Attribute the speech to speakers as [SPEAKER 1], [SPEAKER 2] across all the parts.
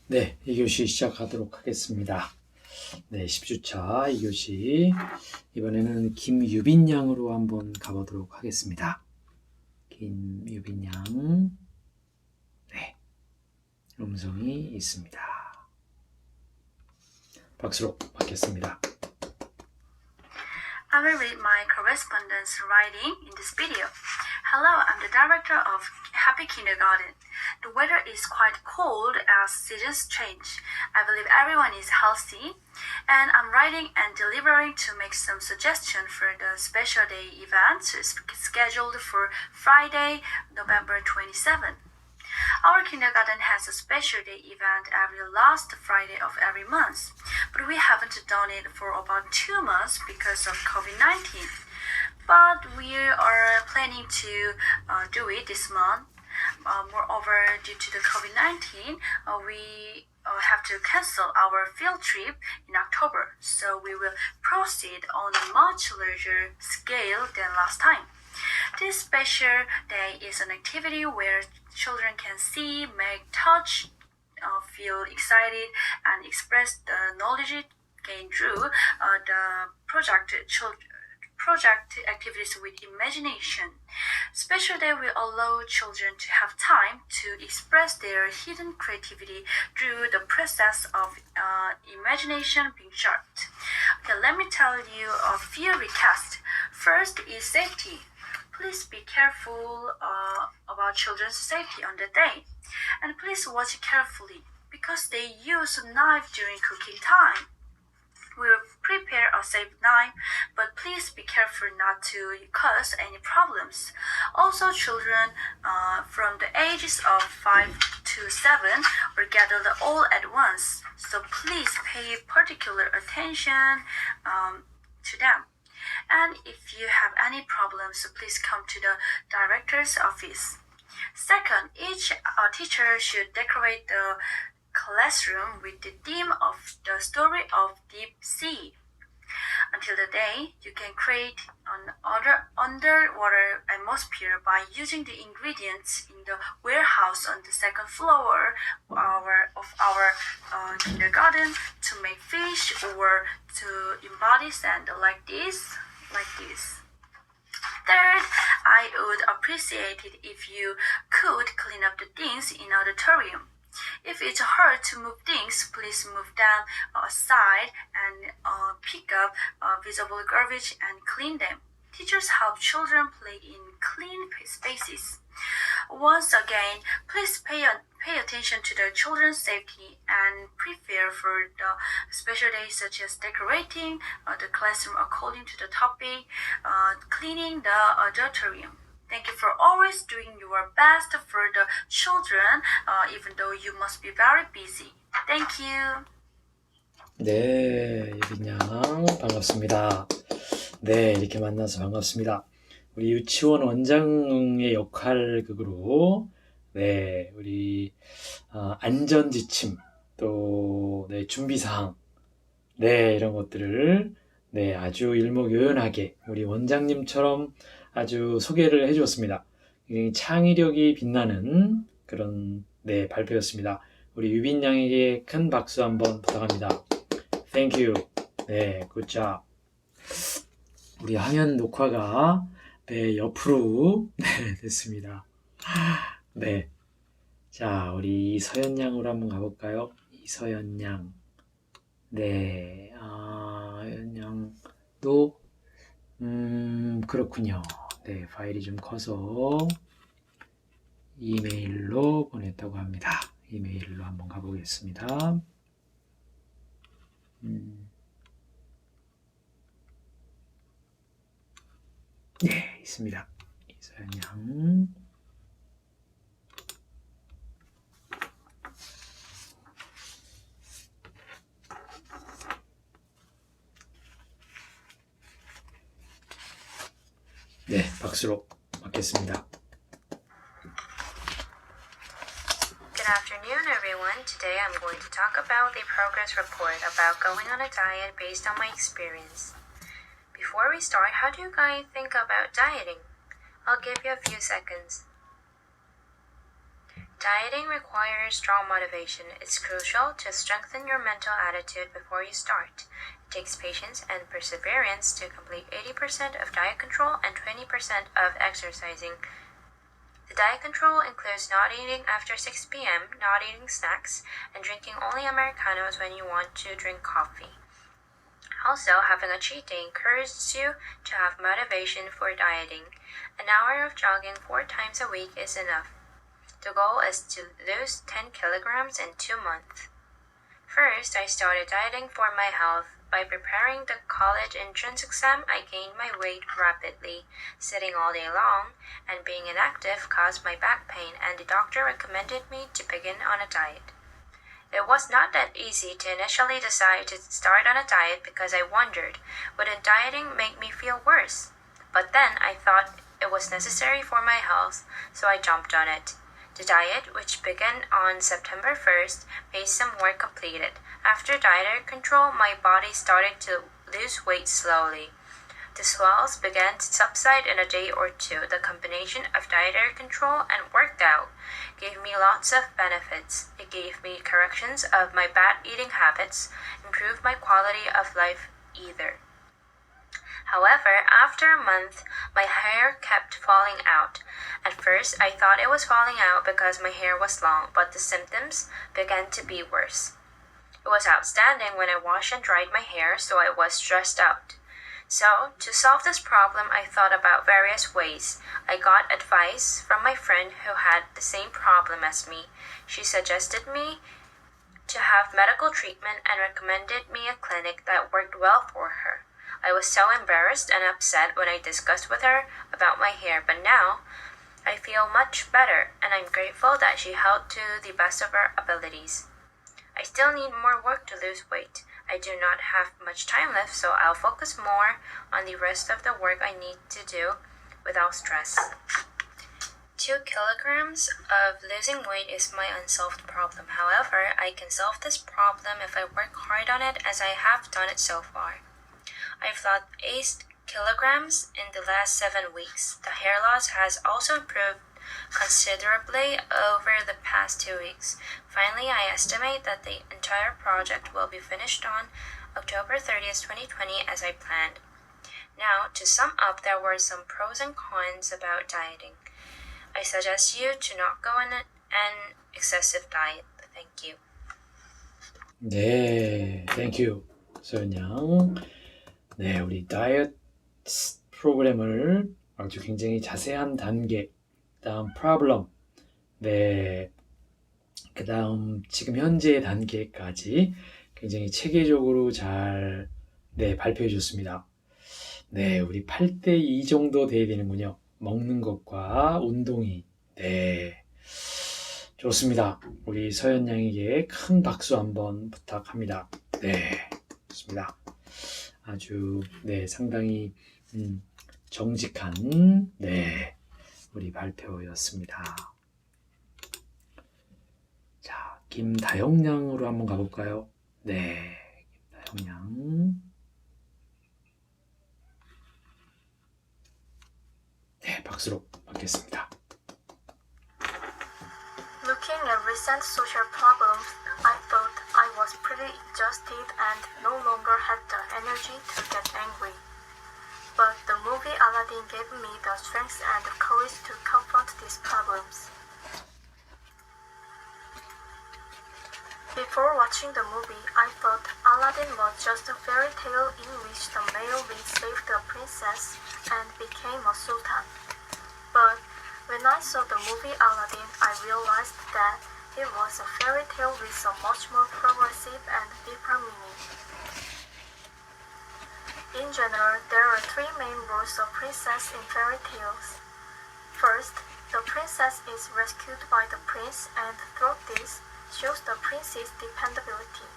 [SPEAKER 1] 네, 2교시 시작하도록 하겠습니다. 네, 10주차 2교시. 이번에는 김유빈 양으로 한번 가보도록 하겠습니다. 김유빈 양. 네, 음성이 있습니다. 박수로 받겠습니다.
[SPEAKER 2] I will read my correspondence writing in this video. Hello, I'm the director of Happy Kindergarten. The weather is quite cold as seasons change. I believe everyone is healthy, and I'm writing and delivering to make some suggestions for the special day event scheduled for Friday, November 27. Our kindergarten has a special day event every last Friday of every month, but we haven't done it for about 2 months because of COVID-19. But we are planning to do it this month. Moreover, due to the COVID-19, we have to cancel our field trip in October, so we will proceed on a much larger scale than last time. This special day is an activity where children can see, make, touch, feel excited, and express the knowledge gained through the project activities with imagination. Special day will allow children to have time to express their hidden creativity through the process of imagination being sharpened. Okay, let me tell you a few requests. First is safety. Please be careful about children's safety on the day. And please watch carefully because they use a knife during cooking time. We will prepare a safe knife, but please be careful not to cause any problems. Also, children from the ages of 5 to 7 were gathered all at once, so please pay particular attention to them. And if you have any problems, please come to the director's office. Second, each teacher should decorate the classroom with the theme of the story of deep sea. Until the day, you can create an underwater atmosphere by using the ingredients in the warehouse on the second floor of our kindergarten to make fish or to embody sand like this. Third, I would appreciate it if you could clean up the things in auditorium. If it's hard to move things, please move them aside and pick up visible garbage and clean them. Teachers help children play in clean spaces. Once again, please pay attention to the children's safety and prepare for the special days such as decorating the classroom according to the topic, cleaning the auditorium. Thank you for always doing your best for the children, even though you must be very busy. Thank you.
[SPEAKER 1] 네, 유빈 양 반갑습니다. 네, 이렇게 만나서 반갑습니다. 우리 유치원 원장의 역할극으로 네, 우리 안전 지침 또 네, 준비 사항 네, 이런 것들을 네, 아주 일목요연하게 우리 원장님처럼 아주 소개를 해주었습니다. 굉장히 창의력이 빛나는 그런 네, 발표였습니다. 우리 유빈 양에게 큰 박수 한번 부탁합니다. Thank you. 네, good job. 우리 화면 녹화가 네, 옆으로 네, 됐습니다. 네. 자, 우리 이서연 양으로 한번 가볼까요? 이서연 양. 네, 서연 양도 그렇군요. 네, 파일이 좀 커서 이메일로 보냈다고 합니다. 이메일로 한번 가보겠습니다. 네, 있습니다. 이서연 양. 네, 박수로 받겠습니다.
[SPEAKER 2] Good afternoon, everyone. Today I'm going to talk about a progress report about going on a diet based on my experience. Before we start, how do you guys think about dieting? I'll give you a few seconds.
[SPEAKER 3] Dieting requires strong motivation. It's crucial to strengthen your mental attitude before you start. It takes patience and perseverance to complete 80% of diet control and 20% of exercising. The diet control includes not eating after 6 p.m., not eating snacks, and drinking only Americanos when you want to drink coffee. Also, having a cheat day encourages you to have motivation for dieting. An hour of jogging 4 times a week is enough. The goal is to lose 10 kilograms in 2 months. First, I started dieting for my health. By preparing the college entrance exam, I gained my weight rapidly. Sitting all day long and being inactive caused my back pain, and the doctor recommended me to begin on a diet. It was not that easy to initially decide to start on a diet because I wondered, wouldn't dieting make me feel worse? But then I thought it was necessary for my health, so I jumped on it. The diet, which began on September 1st, made some work completed. After diet control, my body started to lose weight slowly. The swells began to subside in a day or two. The combination of diet control and workout gave me lots of benefits. It gave me corrections of my bad eating habits, improved my quality of life either. However, after a month, my hair kept falling out. At first, I thought it was falling out because my hair was long, but the symptoms began to be worse. It was outstanding when I washed and dried my hair, so I was stressed out. So, to solve this problem, I thought about various ways. I got advice from my friend who had the same problem as me. She suggested me to have medical treatment and recommended me a clinic that worked well for her. I was so embarrassed and upset when I discussed with her about my hair, but now I feel much better, and I'm grateful that she helped to the best of her abilities. I still need more work to lose weight. I do not have much time left, so I'll focus more on the rest of the work I need to do without stress. 2 kilograms of losing weight is my unsolved problem. However, I can solve this problem if I work hard on it, as I have done it so far. I've lost 8 kilograms in the last 7 weeks. The hair loss has also improved considerably over the past 2 weeks. Finally, I estimate that the entire project will be finished on October 30th, 2020 as I planned. Now, to sum up, there were some pros and cons about dieting. I suggest you to not go on an excessive diet. Thank you.
[SPEAKER 1] 네, thank you, 소연 양. 네, 우리 다이어트 프로그램을 아주 굉장히 자세한 단계, 다음 problem, 네, 그 다음 지금 현재 단계까지 굉장히 체계적으로 잘 발표해 줬습니다. 네, 우리 8대2 정도 돼야 되는군요. 먹는 것과 운동이. 네, 좋습니다. 우리 서연 양에게 큰 박수 한번 부탁합니다. 네, 좋습니다. 아주 상당히 정직한 우리 발표였습니다. 자, 김다영 양으로 한번 가볼까요? 네, 김다영 양. 네, 박수로 받겠습니다.
[SPEAKER 4] Looking at recent social problems, I thought I was pretty exhausted and no longer had the energy to get angry. But the movie Aladdin gave me the strength and the courage to confront these problems. Before watching the movie, I thought Aladdin was just a fairy tale in which the male lead saved the princess and became a sultan. But when I saw the movie Aladdin, I realized that it was a fairy tale with a much more progressive and deeper meaning. In general, there are 3 main roles of princess in fairy tales. First, the princess is rescued by the prince, and through this, shows the prince's dependability.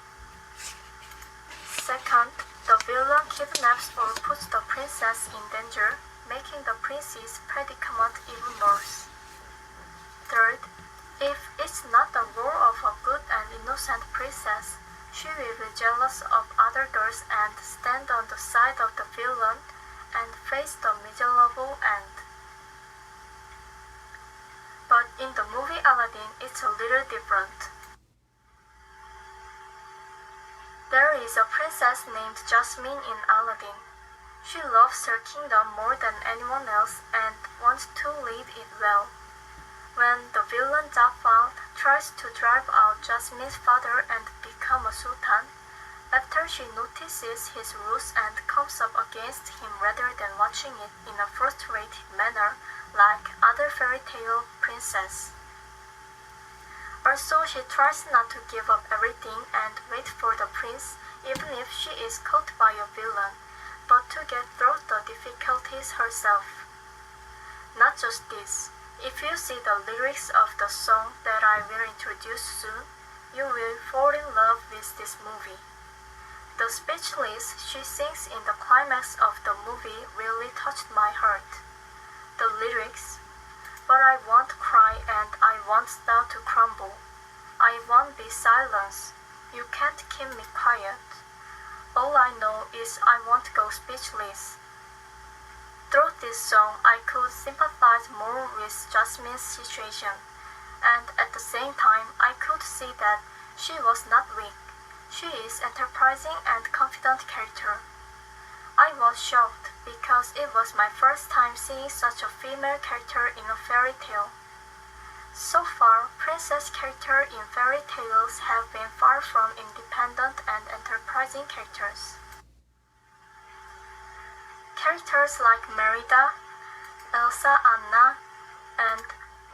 [SPEAKER 4] Second, the villain kidnaps or puts the princess in danger, making the prince's predicament even worse. Third, if it's not the role of a good and innocent princess, she will be jealous of other girls and stand on the side of the villain and face the miserable end. But In the movie Aladdin, it's a little different. There is a princess named Jasmine in Aladdin. She loves her kingdom more than anyone else and wants to lead it well. When the villain Jafar tries to drive out Jasmine's father and become a sultan, after she notices his rules and comes up against him rather than watching it in a frustrated manner like other fairy tale princesses. Also, she tries not to give up everything and wait for the prince even if she is caught by a villain, but to get through the difficulties herself. Not just this, if you see the lyrics of the song that I will introduce soon, you will fall in love with this movie. The speechless she sings in the climax of the movie really touched my heart. The lyrics, "But I won't cry and I won't start to crumble. I won't be silenced. You can't keep me quiet. All I know is I won't go speechless." Through this song, I could sympathize more with Jasmine's situation, and at the same time, I could see that she was not weak. She is enterprising and confident character. I was shocked because it was my first time seeing such a female character in a fairy tale. So far, princess characters in fairy tales have been far from independent and enterprising characters. Characters like Merida, Elsa Anna, and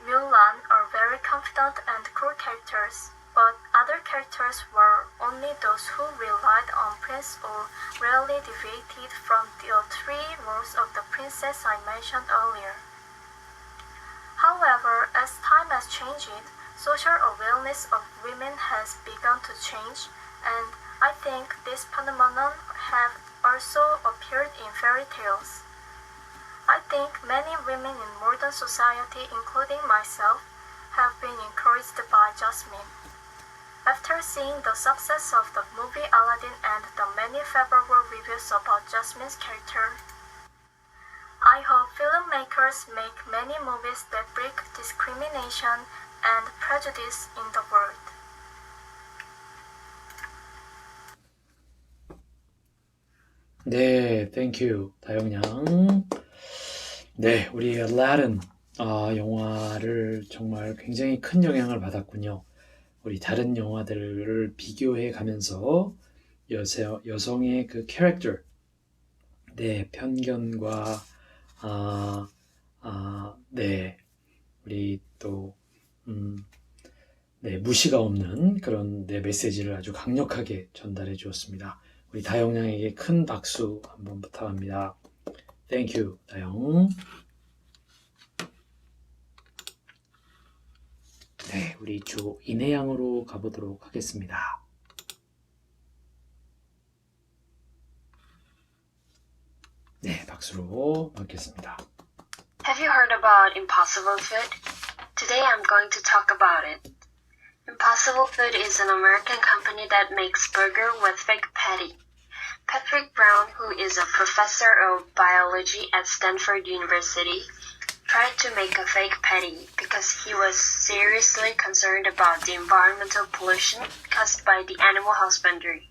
[SPEAKER 4] Mulan are very confident and cool characters, but other characters were only those who relied on Prince or rarely deviated from the three roles of the princess I mentioned earlier. However, as time has changed, social awareness of women has begun to change, and I think this phenomenon have also appeared in fairy tales. I think many women in modern society, including myself, have been encouraged by Jasmine. After seeing the success of the movie Aladdin and the many favorable reviews about Jasmine's character, I hope filmmakers make many movies that break discrimination and prejudice in the world.
[SPEAKER 1] 네, 땡큐 다영양. 네, 우리 알라딘 영화를 정말 굉장히 큰 영향을 받았군요. 우리 다른 영화들을 비교해 가면서 여성의 그 캐릭터, 네, 편견과 네, 우리 또 네, 무시가 없는 그런 네, 메시지를 아주 강력하게 전달해 주었습니다. 우리 다영양에게 큰 박수 한번 부탁합니다. Thank you, 다영. 네, 우리 주 인해양으로 가보도록 하겠습니다. 네, 박수로 맞겠습니다.
[SPEAKER 3] Have you heard about Impossible Food? Today I'm going to talk about it. Impossible Food is an American company that makes burger with fake patty. Patrick Brown, who is a professor of biology at Stanford University, tried to make a fake patty because he was seriously concerned about the environmental pollution caused by the animal husbandry.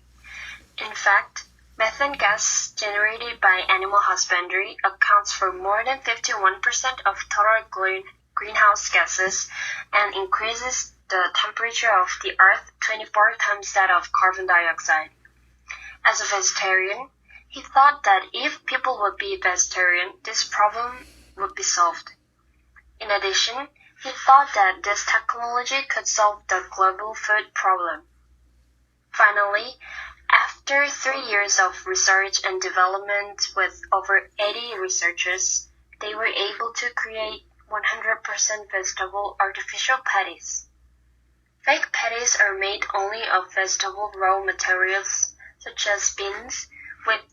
[SPEAKER 3] In fact, methane gas generated by animal husbandry accounts for more than 51% of total greenhouse gases and increases the temperature of the earth 24 times that of carbon dioxide. As a vegetarian, he thought that if people would be vegetarian, this problem would be solved. In addition, he thought that this technology could solve the global food problem. Finally, after 3 years of research and development with over 80 researchers, they were able to create 100% vegetable artificial patties. Fake patties are made only of vegetable raw materials such as beans, wheat,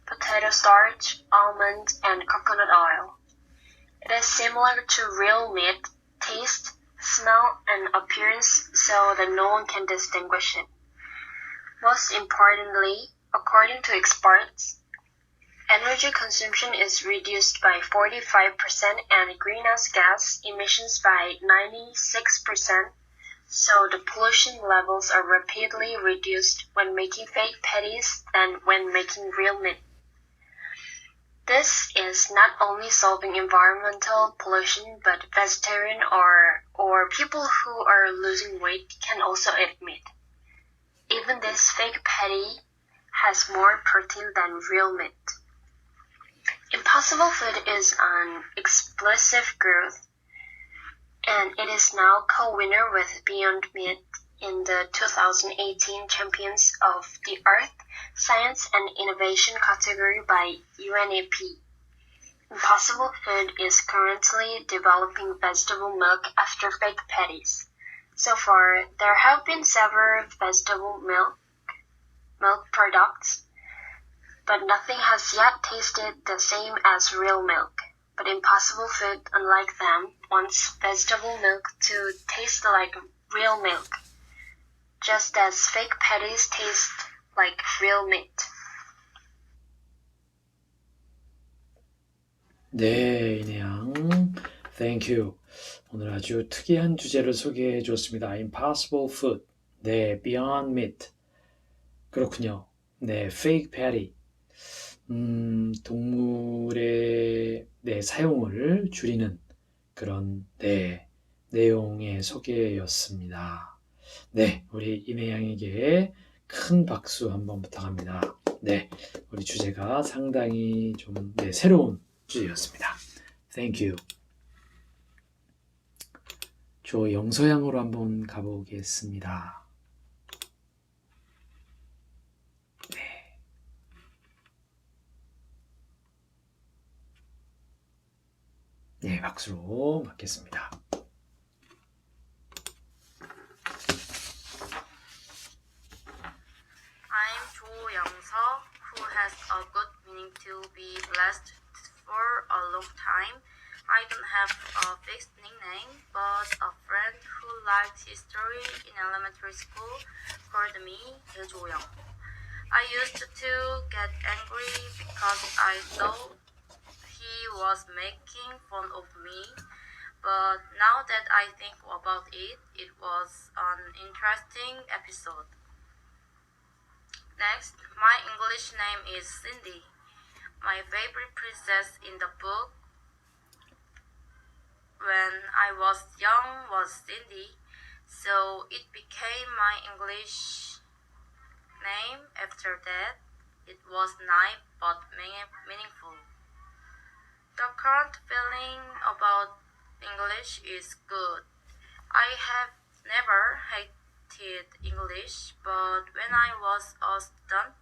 [SPEAKER 3] potato starch, almond, and coconut oil. It is similar to real meat, taste, smell, and appearance so that no one can distinguish it. Most importantly, according to experts, Energy consumption is reduced by 45% and greenhouse gas emissions by 96%, so the pollution levels are rapidly reduced when making fake patties than when making real meat. This is not only solving environmental pollution, but vegetarian or people who are losing weight can also eat meat. Even this fake patty has more protein than real meat. Impossible Food is an explosive growth, and it is now co-winner with Beyond Meat in the 2018 Champions of the Earth Science and Innovation category by UNEP. Impossible Food is currently developing vegetable milk after fake patties. So far, there have been several vegetable milk products, but nothing has yet tasted the same as real milk. But Impossible Food, unlike them, wants vegetable milk to taste like real milk, just as fake patties taste like real meat.
[SPEAKER 1] 네, 이내양. Thank you. 오늘 아주 특이한 주제를 소개해 주었습니다. Impossible Food. 네, Beyond Meat. 그렇군요. 네, Fake Patty. 동물의 사용을 줄이는 그런 내용의 소개였습니다. 네, 우리 이내양에게 큰 박수 한번 부탁합니다. 네, 우리 주제가 상당히 좀 새로운 주제였습니다. Thank you. 영서양으로 한번 가보겠습니다. 네, 박수로 맞겠습니다.
[SPEAKER 3] I'm Jo Young-seo, who has a good meaning to be blessed for a long time. I don't have a fixed nickname, but a friend who liked history in elementary school called me Jo Young. I used to get angry because I thought he was making fun of me, but now that I think about it, it was an interesting episode. Next, my English name is Cindy. My favorite princess in the book when I was young was Cindy, so it became my English name after that. It was nice but meaningful. The current feeling about English is good. I have never hated English, but when I was a student,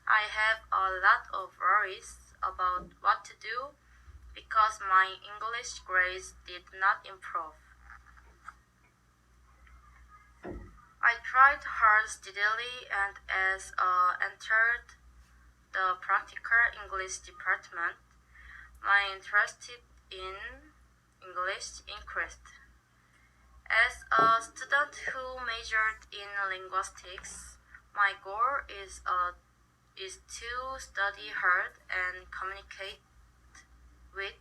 [SPEAKER 3] I have a lot of worries about what to do because my English grades did not improve. I tried hard steadily, and as I entered the practical English department, my interest in English increased. As a student who majored in linguistics, my goal is to study hard and communicate with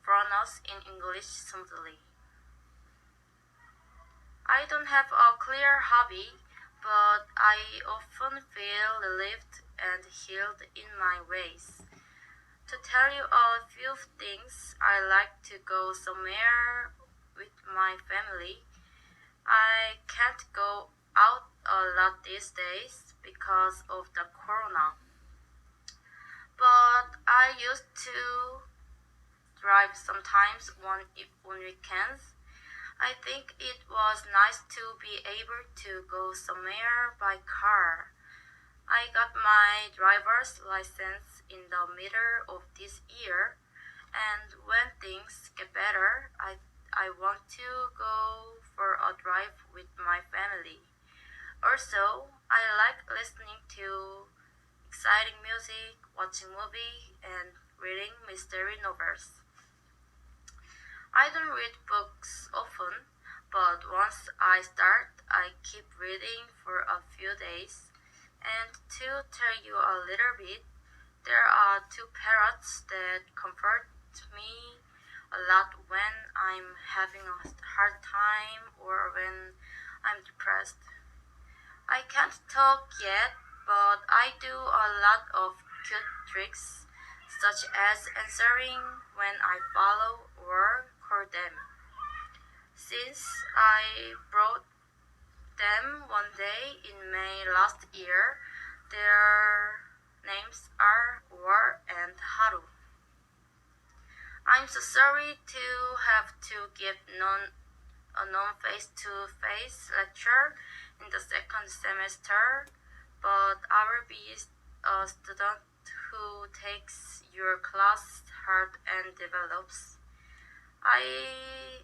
[SPEAKER 3] foreigners in English smoothly. I don't have a clear hobby, but I often feel relieved and healed in my ways. To tell you a few things, I like to go somewhere with my family. I can't go out a lot these days because of the corona. But I used to drive sometimes on weekends. I think it was nice to be able to go somewhere by car. I got my driver's license in the middle of this year, and when things get better, I want to go for a drive with my family. Also, I like listening to exciting music, watching movies, and reading mystery novels. I don't read books often, but once I start, I keep reading for a few days. And to tell you a little bit, There are two parrots that comfort me a lot when I'm having a hard time or when I'm depressed. I can't talk yet, but I do a lot of cute tricks, such as answering when I follow or call them. Since I brought them one day in May last year, their names are War and Haru. I'm so sorry to have to give a non-face-to-face lecture in the second semester, but I will be a student who takes your class hard and develops. I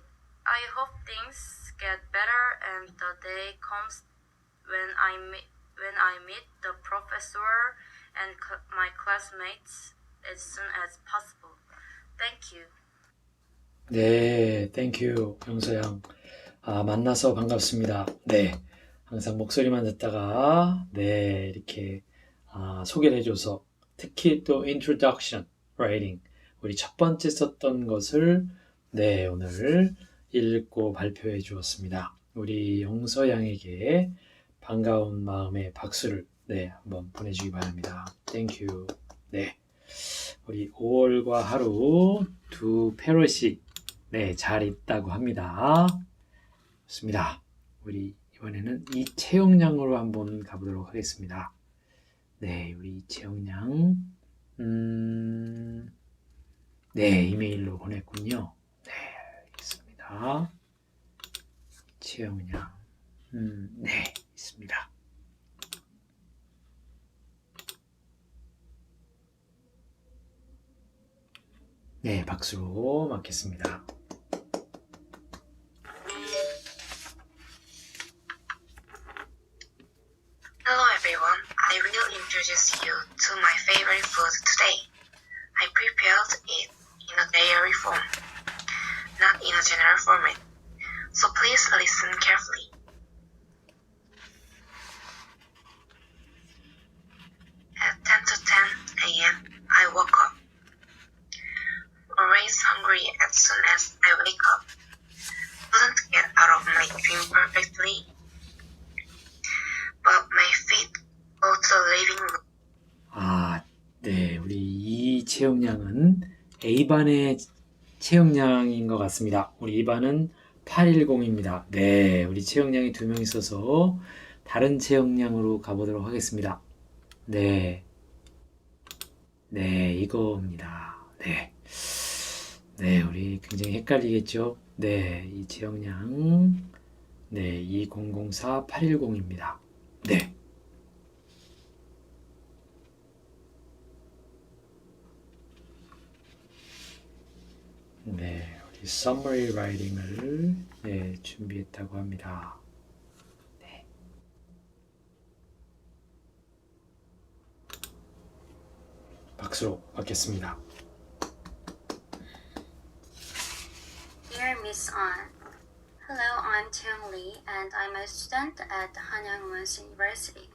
[SPEAKER 3] hope things get better and the day comes when I meet the professor and my classmates as soon as possible. Thank you.
[SPEAKER 1] 네, 땡큐 영서양. 만나서 반갑습니다. 네, 항상 목소리만 듣다가 네 이렇게 소개를 해줘서 특히 또 introduction writing 우리 첫 번째 썼던 것을 네 오늘 읽고 발표해 주었습니다. 우리 영서양에게 반가운 마음의 박수를 네 한번 보내주기 바랍니다. 땡큐. 네, 우리 5월과 하루 두 패럿이 네, 잘 있다고 합니다. 좋습니다. 우리 이번에는 이채영양으로 한번 가보도록 하겠습니다. 네, 우리 이채영양. 네, 이메일로 보냈군요. 네, 알겠습니다. 이채영양. 네, 있습니다. 네, 박수로 맞겠습니다.
[SPEAKER 5] Hello everyone, I will introduce you to my favorite food today. I prepared it in a diary form, not in a general format, so please listen carefully. At 10 to 10 a.m., I woke up. Always hungry as soon as I wake up. Couldn't get out of my dream perfectly, but my feet go to the living room.
[SPEAKER 1] 네, 우리 이채영양은 A반의 채영양인 것 같습니다. 우리 2반은 810입니다. 네, 우리 채영양이 두 명 있어서 다른 채영양으로 가보도록 하겠습니다. 네, 네, 이거입니다. 네, 네, 우리 굉장히 헷갈리겠죠? 네, 이채영양, 네, 2004-810입니다. 네. 네, 우리 summary writing을 네, 준비했다고 합니다. 네. 박수로 받겠습니다.
[SPEAKER 6] Dear Miss An, hello, I'm Tian Lee and I'm a student at Han양여대 University.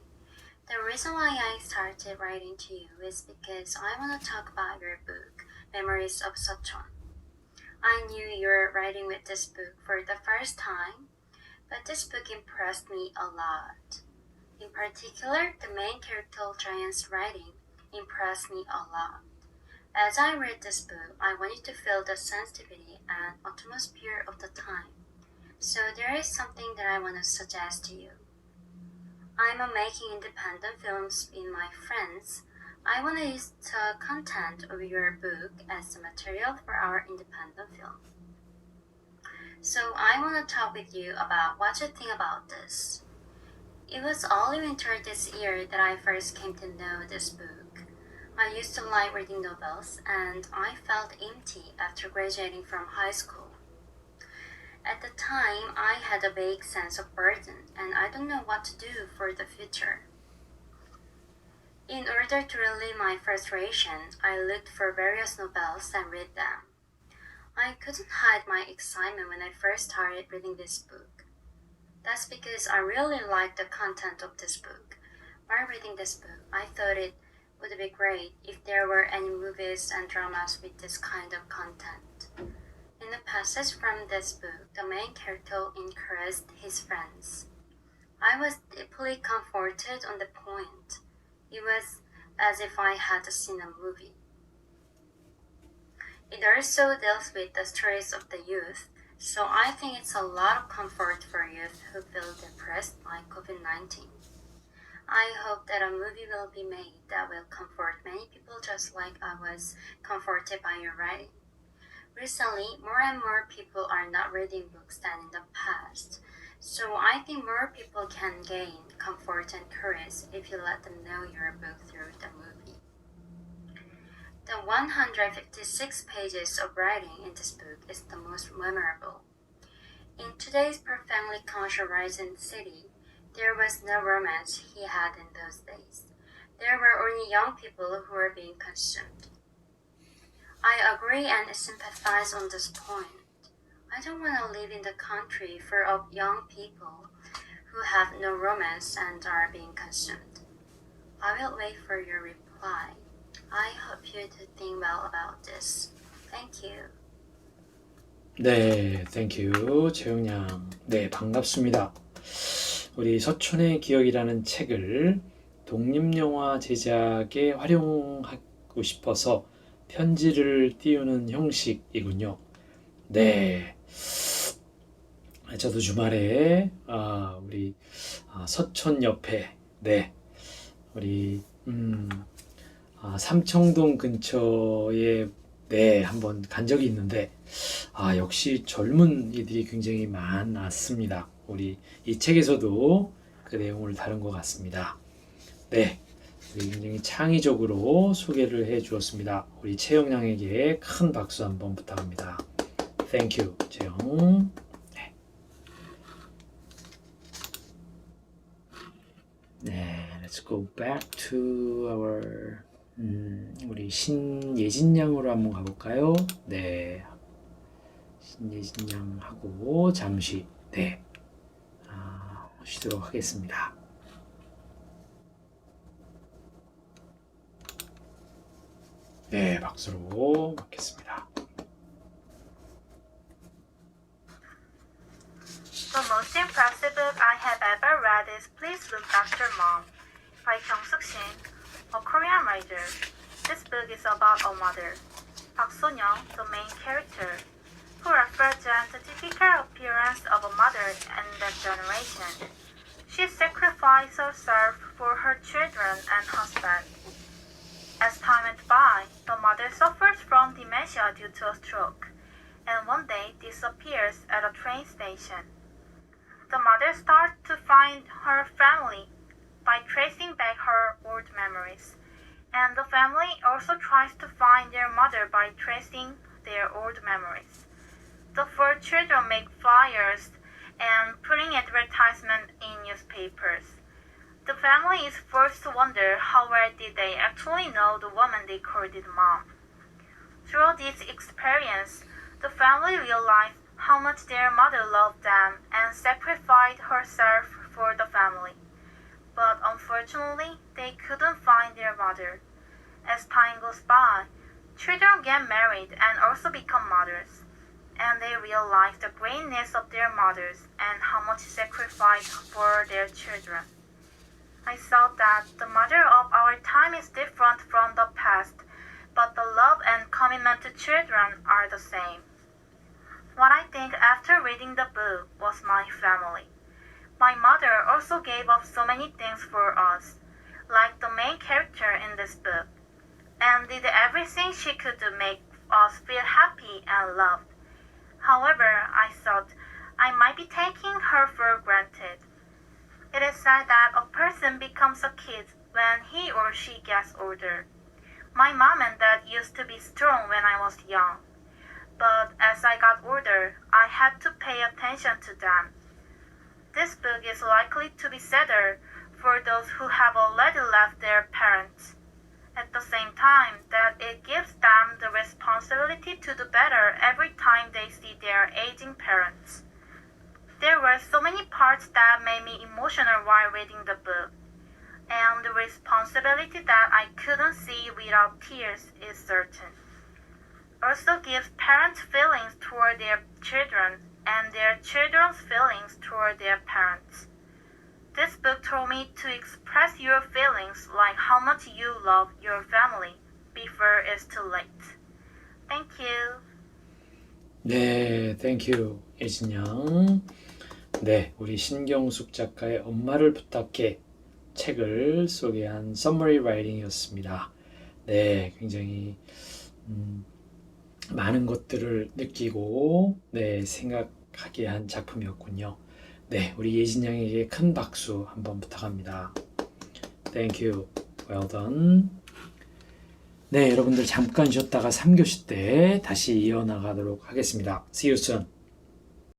[SPEAKER 6] The reason why I started writing to you is because I want to talk about your book, Memories of Sochon. I knew you were writing with this book for the first time, but this book impressed me a lot. In particular, the main character Giant's writing impressed me a lot. As I read this book, I wanted to feel the sensitivity and atmosphere of the time. So there is something that I want to suggest to you. I'm making independent films with my friends. I want to use the content of your book as the material for our independent film. So I want to talk with you about what you think about this. It was only winter this year that I first came to know this book. I used to like reading novels and I felt empty after graduating from high school. At the time, I had a vague sense of burden and I don't know what to do for the future. In order to relieve my frustration, I looked for various novels and read them. I couldn't hide my excitement when I first started reading this book. That's because I really liked the content of this book. While reading this book, I thought it would be great if there were any movies and dramas with this kind of content. In the passage from this book, the main character encouraged his friends. I was deeply comforted on the point. It was as if I had seen a movie. It also deals with the stories of the youth, so I think it's a lot of comfort for youth who feel depressed by COVID-19. I hope that a movie will be made that will comfort many people just like I was comforted by your writing. Recently, more and more people are not reading books than in the past, so I think more people can gain comfort and courage if you let them know your book through the movie. The 156 pages of writing in this book is the most memorable. In today's perfectly conscious-rising city, there was no romance he had in those days. There were only young people who were being consumed. I agree and sympathize on this point. I don't want to live in the country full of young people who have no romance and are being consumed. I will wait for your reply. I hope you do think well about this. Thank you.
[SPEAKER 1] 네, 땡큐 재영양. 네, 반갑습니다. 우리 서촌의 기억이라는 책을 독립영화 제작에 활용하고 싶어서 편지를 띄우는 형식이군요. 네, 저도 주말에 우리 서촌 옆에 네, 우리 삼청동 근처에 네, 한번 간 적이 있는데 역시 젊은 이들이 굉장히 많았습니다. 우리 이 책에서도 그 내용을 다룬 것 같습니다. 네, 우리 굉장히 창의적으로 소개를 해 주었습니다. 우리 채영양에게 큰 박수 한번 부탁합니다. Thank you, 채영. 네. 네, let's go back to our 우리 신예진 양으로 한번 가볼까요? 네, 신예진 양하고 잠시 네 쉬도록 하겠습니다. 네, 박수로 맞겠습니다.
[SPEAKER 2] The most impressive book I have ever read is Please Look After Mom by Kyung-suk Shin, a Korean writer. This book is about a mother, Park So-young, the main character, who represents the typical appearance of a mother in that generation. She sacrificed herself for her children and husband. As time went by, the mother suffers from dementia due to a stroke, and one day disappears at a train station. The mother starts to find her family by tracing back her old memories, and the family also tries to find their mother by tracing their old memories. The four children make flyers and putting advertisements in newspapers. The family is forced to wonder how well did they actually know the woman they called it mom. Through this experience, the family realized how much their mother loved them and sacrificed herself for the family. But unfortunately, they couldn't find their mother. As time goes by, children get married and also become mothers, and they realize the greatness of their mothers and how much sacrifice for their children. I thought that the mother of our time is different from the past, but the love and commitment to children are the same. What I think after reading the book was my family. My mother also gave up so many things for us, like the main character in this book, and did everything she could to make us feel happy and loved. However, I thought I might be taking her for granted. It is said that a person becomes a kid when he or she gets older. My mom and dad used to be strong when I was young, but as I got older, I had to pay attention to them. This book is likely to be sadder for those who have already left their parents. At the same time, that it gives them the responsibility to do better every time they see their aging parents. There were so many parts that made me emotional while reading the book, and responsibility that I couldn't see without tears is certain. Also gives parents feelings toward their children and their children's feelings toward their parents. This book told me to express your feelings like how much you love your family before it's too late. Thank you.
[SPEAKER 1] 네, thank you, 예진 양. 네, 우리 신경숙 작가의 엄마를 부탁해 책을 소개한 서머리 라이팅이었습니다. 네, 굉장히 많은 것들을 느끼고 생각하게 한 작품이었군요. 네, 우리 예진 양에게 큰 박수 한번 부탁합니다. Thank you. Well done. 네, 여러분들 잠깐 쉬었다가 3교시 때 다시 이어나가도록 하겠습니다. See you soon.